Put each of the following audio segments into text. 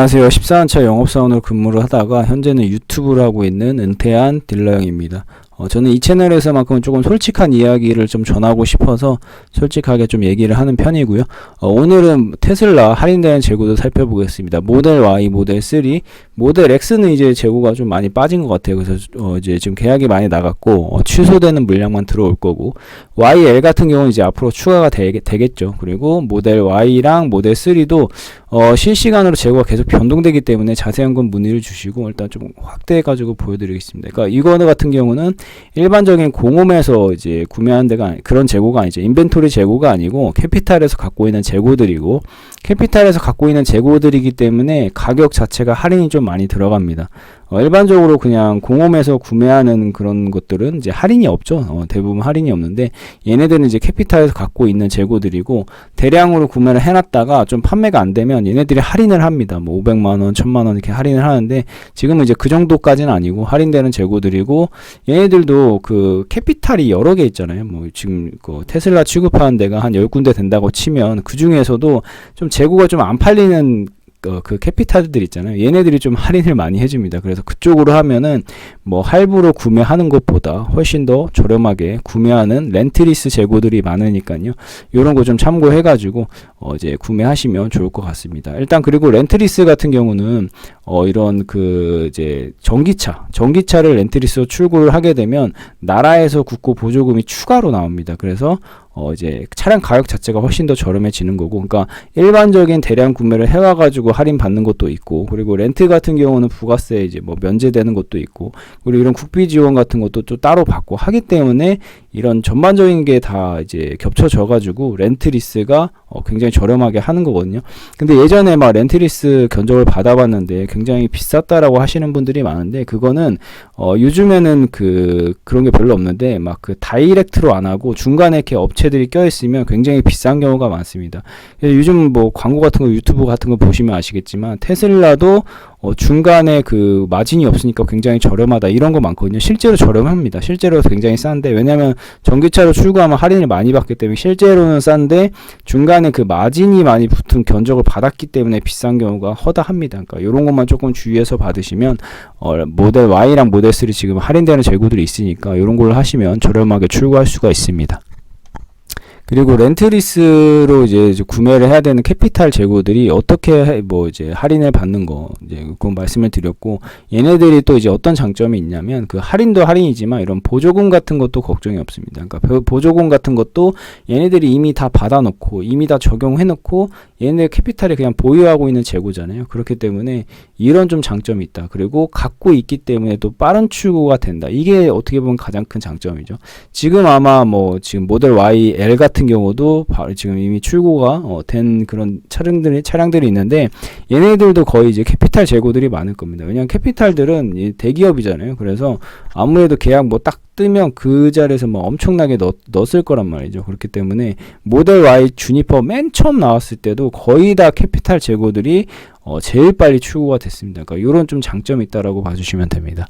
안녕하세요. 14년차 영업사원으로 근무를 하다가 현재는 유튜브를 하고 있는 은퇴한 딜러형입니다. 저는 이 채널에서만큼은 조금 솔직한 이야기를 좀 전하고 싶어서 솔직하게 좀 얘기를 하는 편이고요. 오늘은 테슬라 할인되는 재고도 살펴보겠습니다. 모델 Y, 모델 3, 모델 X는 이제 재고가 좀 많이 빠진 것 같아요. 그래서 이제 지금 계약이 많이 나갔고 취소되는 물량만 들어올 거고, YL 같은 경우는 이제 앞으로 추가가 되겠죠. 그리고 모델 Y랑 모델 3도 실시간으로 재고가 계속 변동되기 때문에 자세한 건 문의를 주시고 일단 좀 확대해가지고 보여드리겠습니다. 그러니까 이거 같은 경우는 일반적인 공홈에서 이제 구매하는 데가 그런 재고가 아니죠. 인벤토리 재고가 아니고 캐피탈에서 갖고 있는 재고들이고, 캐피탈에서 갖고 있는 재고들이기 때문에 가격 자체가 할인이 좀 많이 들어갑니다. 일반적으로 그냥 공홈에서 구매하는 그런 것들은 이제 할인이 없죠. 대부분 할인이 없는데 얘네들은 이제 캐피탈에서 갖고 있는 재고들이고, 대량으로 구매를 해놨다가 좀 판매가 안 되면 얘네들이 할인을 합니다. 뭐 500만원, 1000만원 이렇게 할인을 하는데, 지금은 이제 그 정도까지는 아니고 할인되는 재고들이고, 얘네들도 그 캐피탈이 여러 개 있잖아요. 뭐 지금 그 테슬라 취급하는 데가 한 10군데 된다고 치면 그 중에서도 좀 재고가 좀 안 팔리는 그 캐피탈들 있잖아요. 얘네들이 좀 할인을 많이 해줍니다. 그래서 그쪽으로 하면은 뭐 할부로 구매하는 것보다 훨씬 더 저렴하게 구매하는 렌트리스 재고들이 많으니까요. 요런 거 좀 참고해가지고 이제 구매하시면 좋을 것 같습니다. 일단 그리고 렌트리스 같은 경우는 이런 그 이제 전기차를 렌트리스로 출고를 하게 되면 나라에서 국고 보조금이 추가로 나옵니다. 그래서 이제 차량 가격 자체가 훨씬 더 저렴해지는 거고, 그러니까 일반적인 대량 구매를 해와가지고 할인 받는 것도 있고, 그리고 렌트 같은 경우는 부가세 이제 뭐 면제되는 것도 있고, 그리고 이런 국비 지원 같은 것도 또 따로 받고 하기 때문에 이런 전반적인 게 다 이제 겹쳐져가지고 렌트리스가 굉장히 저렴하게 하는 거거든요. 근데 예전에 막 렌트리스 견적을 받아봤는데 굉장히 비쌌다라고 하시는 분들이 많은데, 그거는 요즘에는 그런 게 별로 없는데 막 그 다이렉트로 안 하고 중간에 이렇게 업체들이 껴있으면 굉장히 비싼 경우가 많습니다. 요즘 뭐 광고 같은 거, 유튜브 같은 거 보시면 아시겠지만 테슬라도 중간에 그 마진이 없으니까 굉장히 저렴하다 이런 거 많거든요. 실제로 저렴합니다. 실제로 굉장히 싼데, 왜냐면 전기차로 출고하면 할인을 많이 받기 때문에 실제로는 싼데 중간에 그 마진이 많이 붙은 견적을 받았기 때문에 비싼 경우가 허다합니다. 그러니까 이런 것만 조금 주의해서 받으시면 모델 Y랑 모델 3 지금 할인되는 재고들이 있으니까 이런 걸로 하시면 저렴하게 출고할 수가 있습니다. 그리고 렌트리스로 이제 구매를 해야 되는 캐피탈 재고들이 어떻게 뭐 이제 할인을 받는 거 이제 그건 말씀을 드렸고, 얘네들이 또 이제 어떤 장점이 있냐면 그 할인도 할인이지만 이런 보조금 같은 것도 걱정이 없습니다. 그러니까 보조금 같은 것도 얘네들이 이미 다 받아놓고 이미 다 적용해놓고 얘네 캐피탈이 그냥 보유하고 있는 재고잖아요. 그렇기 때문에 이런 좀 장점이 있다. 그리고 갖고 있기 때문에 또 빠른 출고가 된다. 이게 어떻게 보면 가장 큰 장점이죠. 지금 아마 뭐 지금 모델 Y, L 같은 경우도 지금 이미 출고가 된 그런 차량들이 있는데, 얘네들도 거의 이제 캐피탈 재고들이 많을 겁니다. 왜냐하면 캐피탈들은 대기업이잖아요. 그래서 아무래도 계약 뭐 딱 뜨면 그 자리에서 뭐 엄청나게 넣었을 거란 말이죠. 그렇기 때문에 모델 Y 주니퍼 맨 처음 나왔을 때도 거의 다 캐피탈 재고들이 제일 빨리 출고가 됐습니다. 그러니까 이런 좀 장점이 있다라고 봐주시면 됩니다.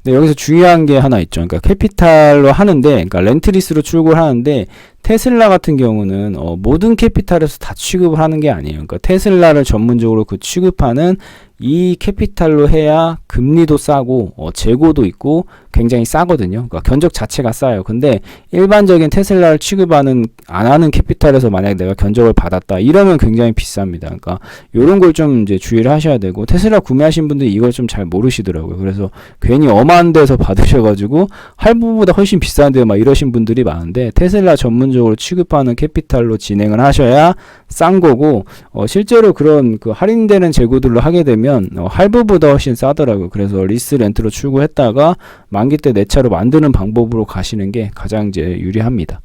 네, 여기서 중요한 게 하나 있죠. 그러니까 캐피탈로 하는데, 그러니까 렌트리스로 출고를 하는데, 테슬라 같은 경우는 모든 캐피탈에서 다 취급을 하는 게 아니에요. 그러니까 테슬라를 전문적으로 취급하는 이 캐피탈로 해야 금리도 싸고 재고도 있고 굉장히 싸거든요. 그러니까 견적 자체가 싸요. 근데 일반적인 테슬라를 취급하는 안 하는 캐피탈에서 만약에 내가 견적을 받았다 이러면 굉장히 비쌉니다. 그러니까 이런 걸 좀 이제 주의를 하셔야 되고, 테슬라 구매하신 분들이 이걸 좀 잘 모르시더라고요. 그래서 괜히 엄한 데서 받으셔가지고 할부보다 훨씬 비싼데 막 이러신 분들이 많은데, 테슬라 전문적으로 취급하는 캐피탈로 진행을 하셔야 싼 거고, 실제로 그런 그 할인되는 재고들로 하게 되면 할부보다 훨씬 싸더라고요. 그래서 리스 렌트로 출고했다가 만기 때 내 차로 만드는 방법으로 가시는 게 가장 이제 유리합니다.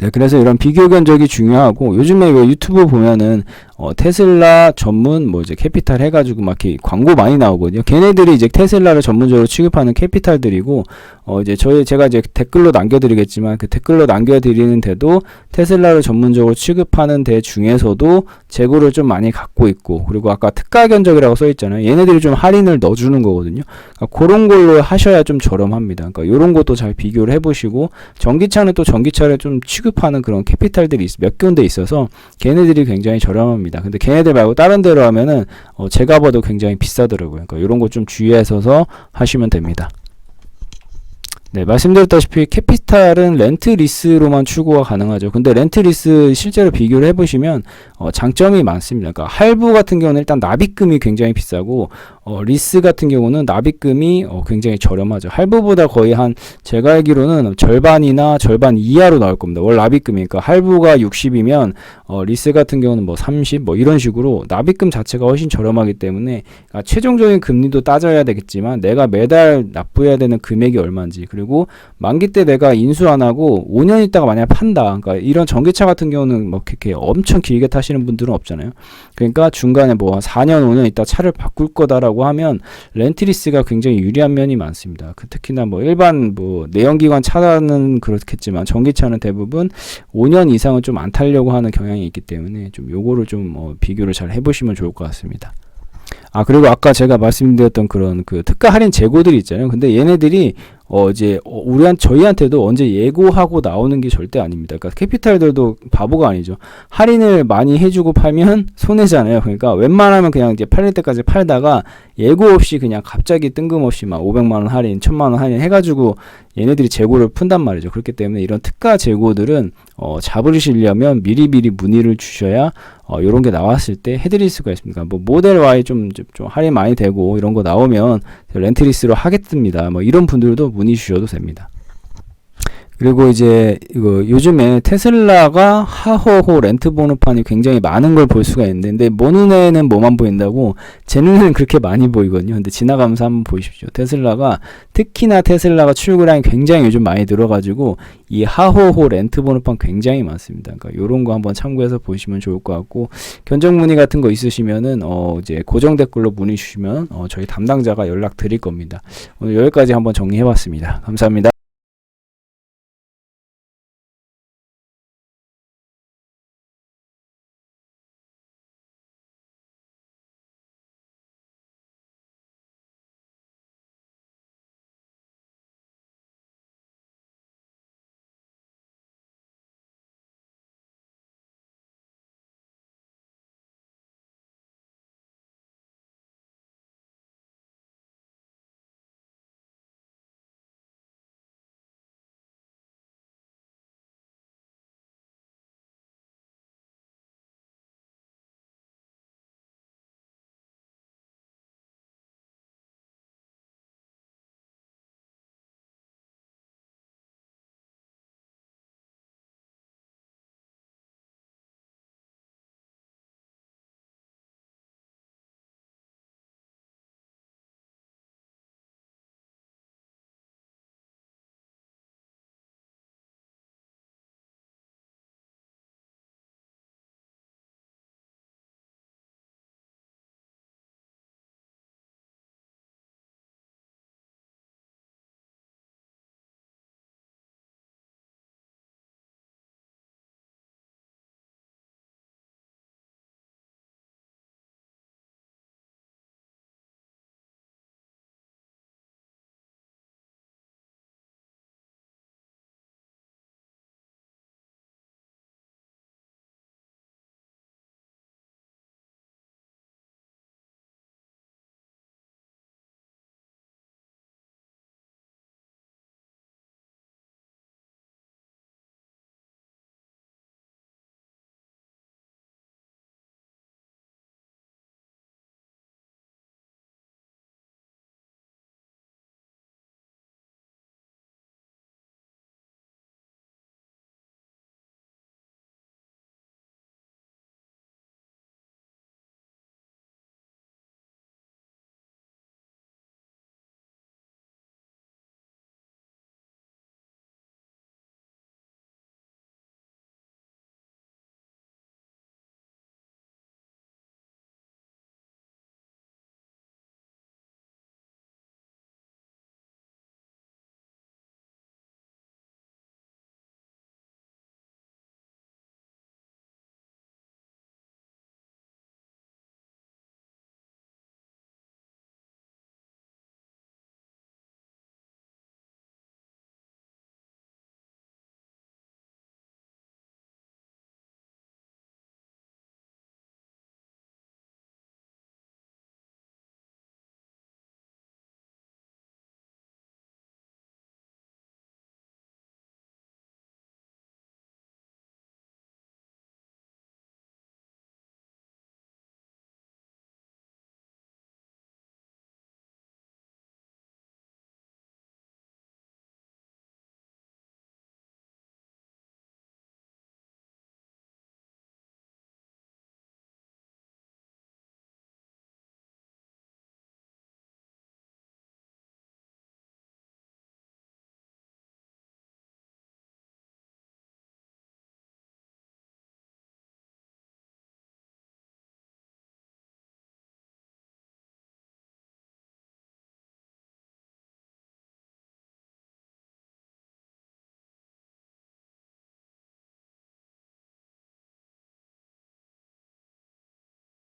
네, 그래서 이런 비교 견적이 중요하고, 요즘에 유튜브 보면은 테슬라 전문 뭐 이제 캐피탈 해가지고 막 이렇게 광고 많이 나오거든요. 걔네들이 이제 테슬라를 전문적으로 취급하는 캐피탈들이고, 이제 제가 이제 댓글로 남겨드리겠지만 그 댓글로 남겨드리는데도 테슬라를 전문적으로 취급하는 데 중에서도 재고를 좀 많이 갖고 있고, 그리고 아까 특가 견적이라고 써 있잖아요. 얘네들이 좀 할인을 넣어주는 거거든요. 그러니까 그런 걸로 하셔야 좀 저렴합니다. 그러니까 이런 것도 잘 비교를 해보시고, 전기차는 또 전기차를 좀 취급 취급하는 그런 캐피탈들이 몇 군데 있어서 걔네들이 굉장히 저렴합니다. 근데 걔네들 말고 다른 데로 하면은 제가 봐도 굉장히 비싸더라고요. 그러니까 이런 거 좀 주의해서 하시면 됩니다. 네, 말씀드렸다시피 캐피탈은 렌트 리스로만 출고가 가능하죠. 근데 렌트 리스 실제로 비교를 해보시면 장점이 많습니다. 그러니까 할부 같은 경우는 일단 납입금이 굉장히 비싸고 리스 같은 경우는 납입금이 굉장히 저렴하죠. 할부보다 거의 한 제가 알기로는 절반이나 절반 이하로 나올 겁니다. 월 납입금이. 그러니까 할부가 60이면 리스 같은 경우는 뭐 30 뭐 이런 식으로 납입금 자체가 훨씬 저렴하기 때문에 최종적인 금리도 따져야 되겠지만 내가 매달 납부해야 되는 금액이 얼마인지 그리고 만기 때 내가 인수 안 하고 5년 있다가 만약 판다. 그러니까 이런 전기차 같은 경우는 뭐 이렇게 엄청 길게 타시는 분들은 없잖아요. 그러니까 중간에 뭐 4년 5년 있다 차를 바꿀 거다라고 하면 렌트리스가 굉장히 유리한 면이 많습니다. 특히나 뭐 일반 뭐 내연기관 차는 그렇겠지만 전기차는 대부분 5년 이상은 좀 안 타려고 하는 경향이 있기 때문에 좀 요거를 좀 비교를 잘 해보시면 좋을 것 같습니다. 그리고 아까 제가 말씀드렸던 그런 그 특가 할인 재고들이 있잖아요. 근데 얘네들이 이제 저희한테도 언제 예고하고 나오는 게 절대 아닙니다. 그러니까 캐피탈들도 바보가 아니죠. 할인을 많이 해주고 팔면 손해잖아요. 그러니까 웬만하면 그냥 이제 팔릴 때까지 팔다가 예고 없이 그냥 갑자기 뜬금없이 막 500만 원 할인, 1000만 원 할인 해가지고 얘네들이 재고를 푼단 말이죠. 그렇기 때문에 이런 특가 재고들은 잡으시려면 미리미리 문의를 주셔야 요런 게 나왔을 때 해드릴 수가 있습니다. 뭐 모델 Y 좀 할인 많이 되고 이런 거 나오면 렌트리스로 하겠습니다. 뭐 이런 분들도 문의 주셔도 됩니다. 그리고 이제 요즘에 테슬라가 하호호 렌트 번호판이 굉장히 많은 걸 볼 수가 있는데 근데 뭐 눈에는 뭐만 보인다고 제 눈에는 그렇게 많이 보이거든요. 근데 지나가면서 한번 보십시오. 특히나 테슬라가 출고량이 굉장히 요즘 많이 들어가지고 이 하호호 렌트 번호판 굉장히 많습니다. 그러니까 요런 거 한번 참고해서 보시면 좋을 것 같고 견적 문의 같은 거 있으시면은 이제 고정 댓글로 문의 주시면 저희 담당자가 연락 드릴 겁니다. 오늘 여기까지 한번 정리해 봤습니다. 감사합니다.